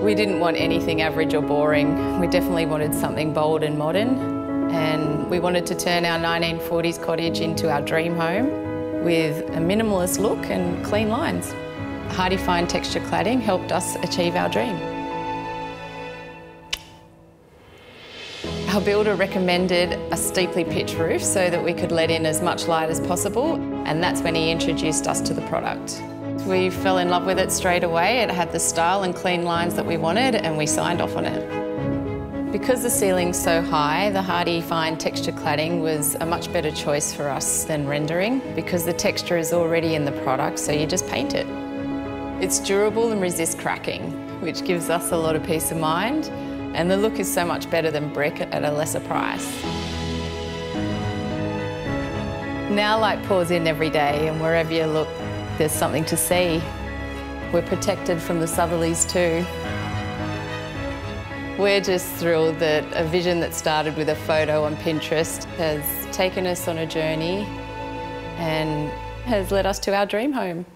We didn't want anything average or boring. We definitely wanted something bold and modern, and we wanted to turn our 1940s cottage into our dream home with a minimalist look and clean lines. Hardie Fine Texture Cladding helped us achieve our dream. Our builder recommended a steeply pitched roof so that we could let in as much light as possible, and that's when he introduced us to the product. We fell in love with it straight away. It had the style and clean lines that we wanted, and we signed off on it. Because the ceiling's so high, the Hardie Fine Texture Cladding was a much better choice for us than rendering, because the texture is already in the product, so you just paint it. It's durable and resists cracking, which gives us a lot of peace of mind. And the look is so much better than brick at a lesser price. Now light pours in every day, and wherever you look, there's something to see. We're protected from the southerlies too. We're just thrilled that a vision that started with a photo on Pinterest has taken us on a journey and has led us to our dream home.